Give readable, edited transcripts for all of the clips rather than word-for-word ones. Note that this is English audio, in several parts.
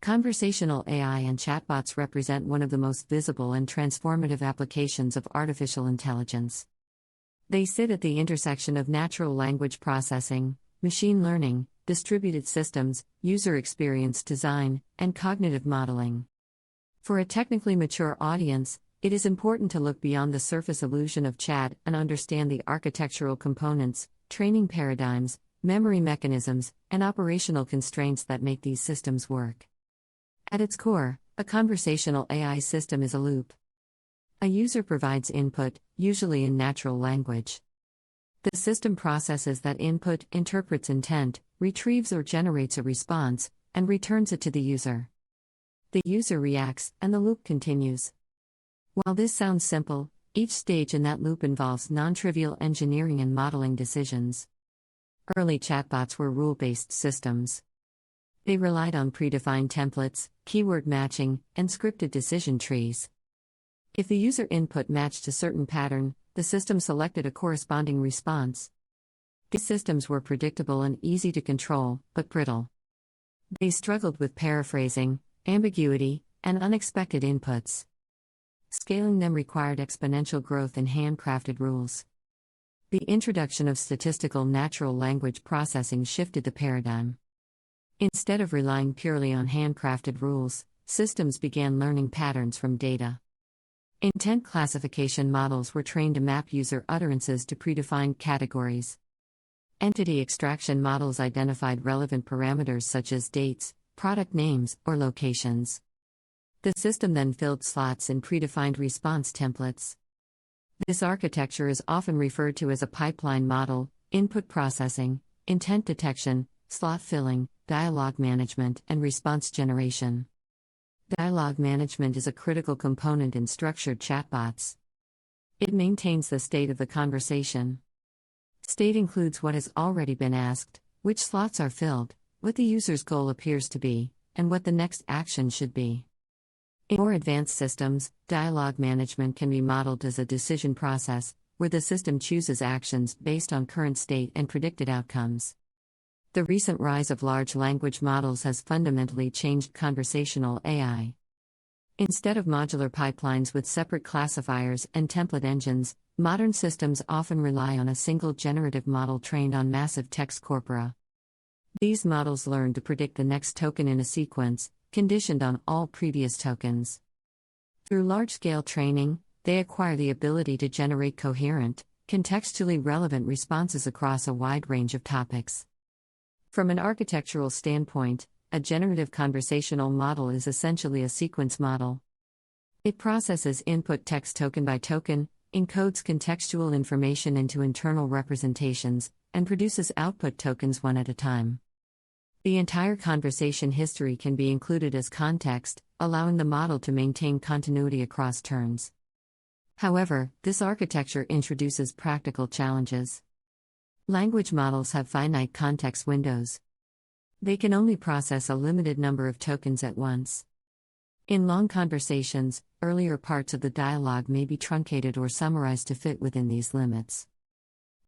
Conversational AI and chatbots represent one of the most visible and transformative applications of artificial intelligence. They sit at the intersection of natural language processing, machine learning, distributed systems, user experience design, and cognitive modeling. For a technically mature audience, it is important to look beyond the surface illusion of chat and understand the architectural components, training paradigms, memory mechanisms, and operational constraints that make these systems work. At its core, a conversational AI system is a loop. A user provides input, usually in natural language. The system processes that input, interprets intent, retrieves or generates a response, and returns it to the user. The user reacts, and the loop continues. While this sounds simple, each stage in that loop involves non-trivial engineering and modeling decisions. Early chatbots were rule-based systems. They relied on predefined templates, keyword matching, and scripted decision trees. If the user input matched a certain pattern, the system selected a corresponding response. These systems were predictable and easy to control, but brittle. They struggled with paraphrasing, ambiguity, and unexpected inputs. Scaling them required exponential growth in handcrafted rules. The introduction of statistical natural language processing shifted the paradigm. Instead of relying purely on handcrafted rules, systems began learning patterns from data. Intent classification models were trained to map user utterances to predefined categories. Entity extraction models identified relevant parameters such as dates, product names, or locations. The system then filled slots in predefined response templates. This architecture is often referred to as a pipeline model: input processing, intent detection, slot filling, dialogue management, and response generation. Dialogue management is a critical component in structured chatbots. It maintains the state of the conversation. State includes what has already been asked, which slots are filled, what the user's goal appears to be, and what the next action should be. In more advanced systems, dialogue management can be modeled as a decision process, where the system chooses actions based on current state and predicted outcomes. The recent rise of large language models has fundamentally changed conversational AI. Instead of modular pipelines with separate classifiers and template engines, modern systems often rely on a single generative model trained on massive text corpora. These models learn to predict the next token in a sequence, conditioned on all previous tokens. Through large-scale training, they acquire the ability to generate coherent, contextually relevant responses across a wide range of topics. From an architectural standpoint, a generative conversational model is essentially a sequence model. It processes input text token by token, encodes contextual information into internal representations, and produces output tokens one at a time. The entire conversation history can be included as context, allowing the model to maintain continuity across turns. However, this architecture introduces practical challenges. Language models have finite context windows. They can only process a limited number of tokens at once. In long conversations, earlier parts of the dialogue may be truncated or summarized to fit within these limits.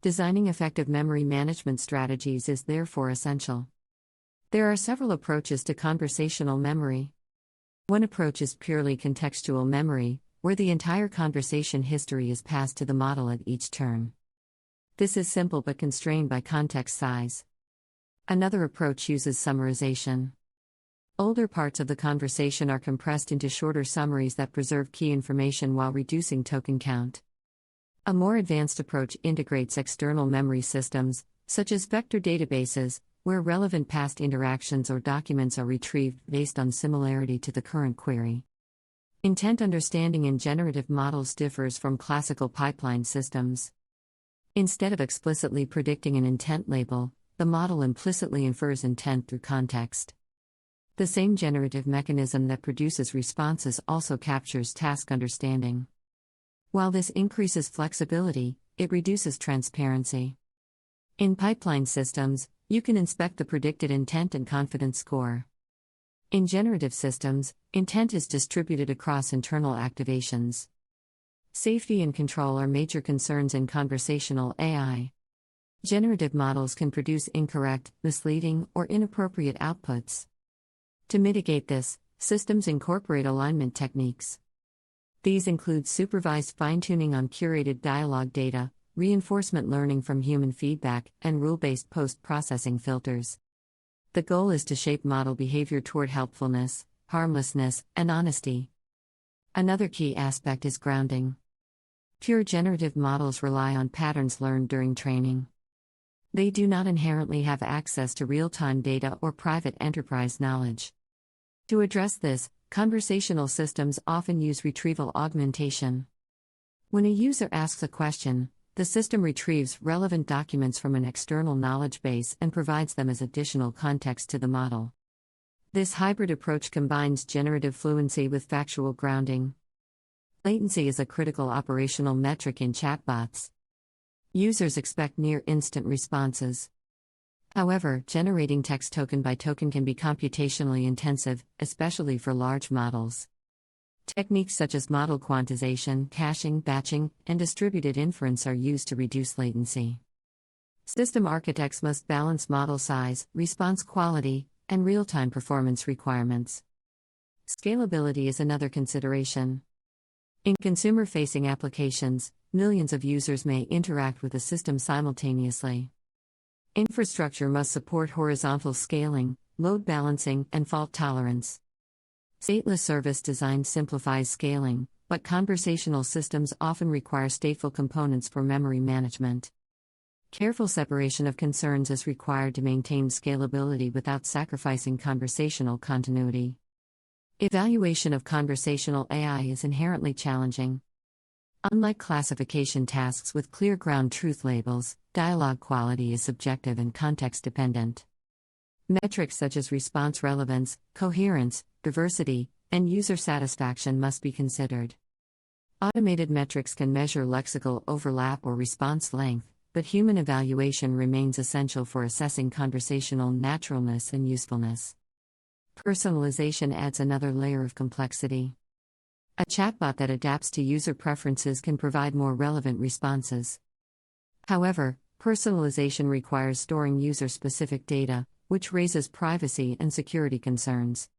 Designing effective memory management strategies is therefore essential. There are several approaches to conversational memory. One approach is purely contextual memory, where the entire conversation history is passed to the model at each turn. This is simple but constrained by context size. Another approach uses summarization. Older parts of the conversation are compressed into shorter summaries that preserve key information while reducing token count. A more advanced approach integrates external memory systems, such as vector databases, where relevant past interactions or documents are retrieved based on similarity to the current query. Intent understanding in generative models differs from classical pipeline systems. Instead of explicitly predicting an intent label, the model implicitly infers intent through context. The same generative mechanism that produces responses also captures task understanding. While this increases flexibility, it reduces transparency. In pipeline systems, you can inspect the predicted intent and confidence score. In generative systems, intent is distributed across internal activations. Safety and control are major concerns in conversational AI. Generative models can produce incorrect, misleading, or inappropriate outputs. To mitigate this, systems incorporate alignment techniques. These include supervised fine-tuning on curated dialogue data, reinforcement learning from human feedback, and rule-based post-processing filters. The goal is to shape model behavior toward helpfulness, harmlessness, and honesty. Another key aspect is grounding. Pure generative models rely on patterns learned during training. They do not inherently have access to real-time data or private enterprise knowledge. To address this, conversational systems often use retrieval augmentation. When a user asks a question, the system retrieves relevant documents from an external knowledge base and provides them as additional context to the model. This hybrid approach combines generative fluency with factual grounding. Latency is a critical operational metric in chatbots. Users expect near-instant responses. However, generating text token by token can be computationally intensive, especially for large models. Techniques such as model quantization, caching, batching, and distributed inference are used to reduce latency. System architects must balance model size, response quality, and real-time performance requirements. Scalability is another consideration. In consumer-facing applications, millions of users may interact with a system simultaneously. Infrastructure must support horizontal scaling, load balancing, and fault tolerance. Stateless service design simplifies scaling, but conversational systems often require stateful components for memory management. Careful separation of concerns is required to maintain scalability without sacrificing conversational continuity. Evaluation of conversational AI is inherently challenging. Unlike classification tasks with clear ground truth labels, dialogue quality is subjective and context-dependent. Metrics such as response relevance, coherence, diversity, and user satisfaction must be considered. Automated metrics can measure lexical overlap or response length, but human evaluation remains essential for assessing conversational naturalness and usefulness. Personalization adds another layer of complexity. A chatbot that adapts to user preferences can provide more relevant responses. However, personalization requires storing user-specific data, which raises privacy and security concerns.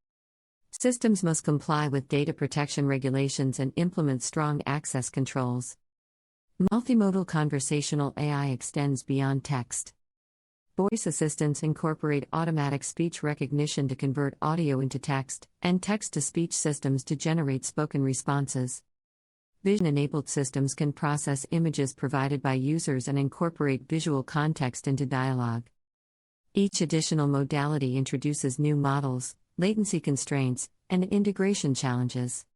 Systems must comply with data protection regulations and implement strong access controls. Multimodal conversational AI extends beyond text. Voice assistants incorporate automatic speech recognition to convert audio into text, and text-to-speech systems to generate spoken responses. Vision-enabled systems can process images provided by users and incorporate visual context into dialogue. Each additional modality introduces new models, latency constraints, and integration challenges.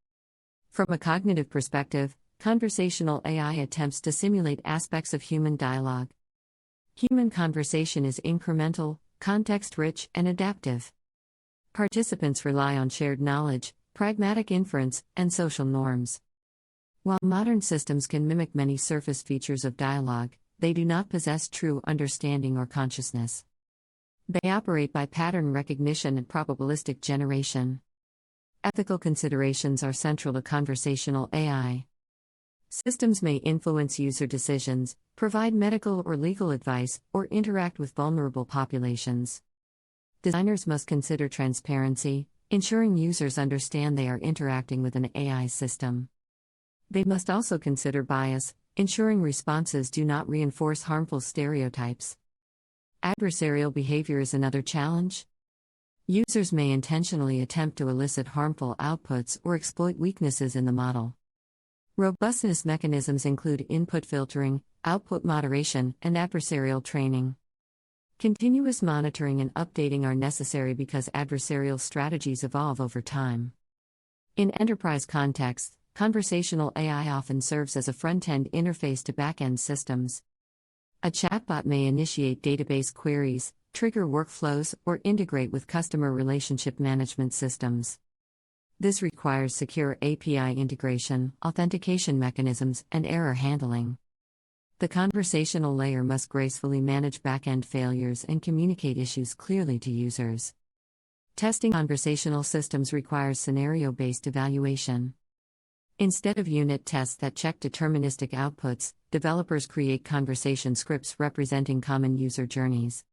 From a cognitive perspective, conversational AI attempts to simulate aspects of human dialogue. Human conversation is incremental, context-rich, and adaptive. Participants rely on shared knowledge, pragmatic inference, and social norms. While modern systems can mimic many surface features of dialogue, they do not possess true understanding or consciousness. They operate by pattern recognition and probabilistic generation. Ethical considerations are central to conversational AI. Systems may influence user decisions, provide medical or legal advice, or interact with vulnerable populations. Designers must consider transparency, ensuring users understand they are interacting with an AI system. They must also consider bias, ensuring responses do not reinforce harmful stereotypes. Adversarial behavior is another challenge. Users may intentionally attempt to elicit harmful outputs or exploit weaknesses in the model. Robustness mechanisms include input filtering, output moderation, and adversarial training. Continuous monitoring and updating are necessary because adversarial strategies evolve over time. In enterprise contexts, conversational AI often serves as a front-end interface to back-end systems. A chatbot may initiate database queries, trigger workflows, or integrate with customer relationship management systems. This requires secure API integration, authentication mechanisms, and error handling. The conversational layer must gracefully manage back-end failures and communicate issues clearly to users. Testing conversational systems requires scenario-based evaluation. Instead of unit tests that check deterministic outputs, developers create conversation scripts representing common user journeys.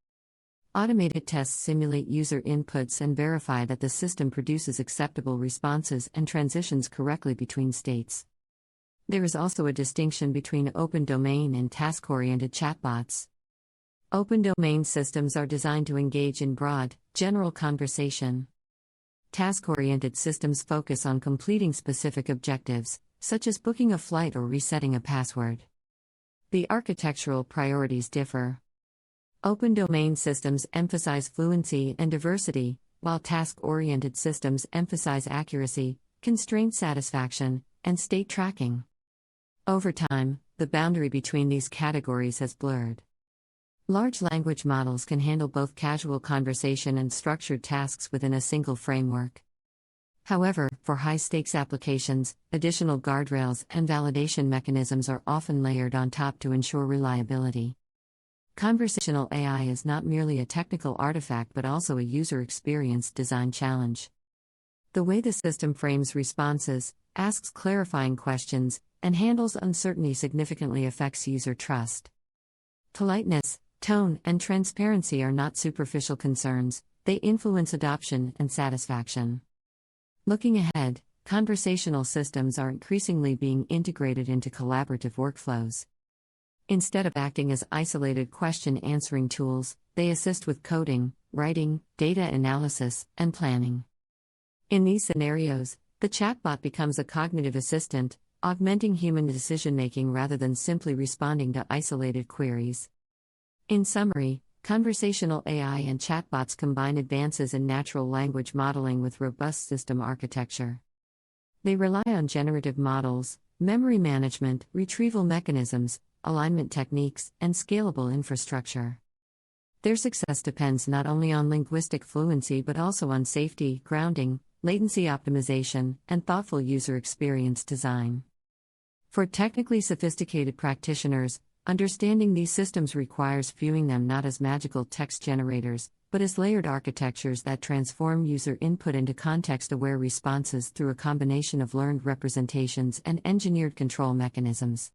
Automated tests simulate user inputs and verify that the system produces acceptable responses and transitions correctly between states. There is also a distinction between open domain and task-oriented chatbots. Open domain systems are designed to engage in broad, general conversation. Task-oriented systems focus on completing specific objectives, such as booking a flight or resetting a password. The architectural priorities differ. Open domain systems emphasize fluency and diversity, while task-oriented systems emphasize accuracy, constraint satisfaction, and state tracking. Over time, the boundary between these categories has blurred. Large language models can handle both casual conversation and structured tasks within a single framework. However, for high-stakes applications, additional guardrails and validation mechanisms are often layered on top to ensure reliability. Conversational AI is not merely a technical artifact but also a user experience design challenge. The way the system frames responses, asks clarifying questions, and handles uncertainty significantly affects user trust. Politeness, tone, and transparency are not superficial concerns, they influence adoption and satisfaction. Looking ahead, conversational systems are increasingly being integrated into collaborative workflows. Instead of acting as isolated question-answering tools, they assist with coding, writing, data analysis, and planning. In these scenarios, the chatbot becomes a cognitive assistant, augmenting human decision-making rather than simply responding to isolated queries. In summary, conversational AI and chatbots combine advances in natural language modeling with robust system architecture. They rely on generative models, memory management, retrieval mechanisms, alignment techniques, and scalable infrastructure. Their success depends not only on linguistic fluency but also on safety, grounding, latency optimization, and thoughtful user experience design. For technically sophisticated practitioners, understanding these systems requires viewing them not as magical text generators, but as layered architectures that transform user input into context-aware responses through a combination of learned representations and engineered control mechanisms.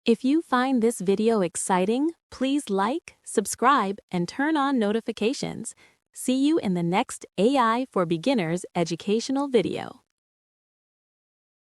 If you find this video exciting, please like, subscribe, and turn on notifications. See you in the next AI for Beginners educational video.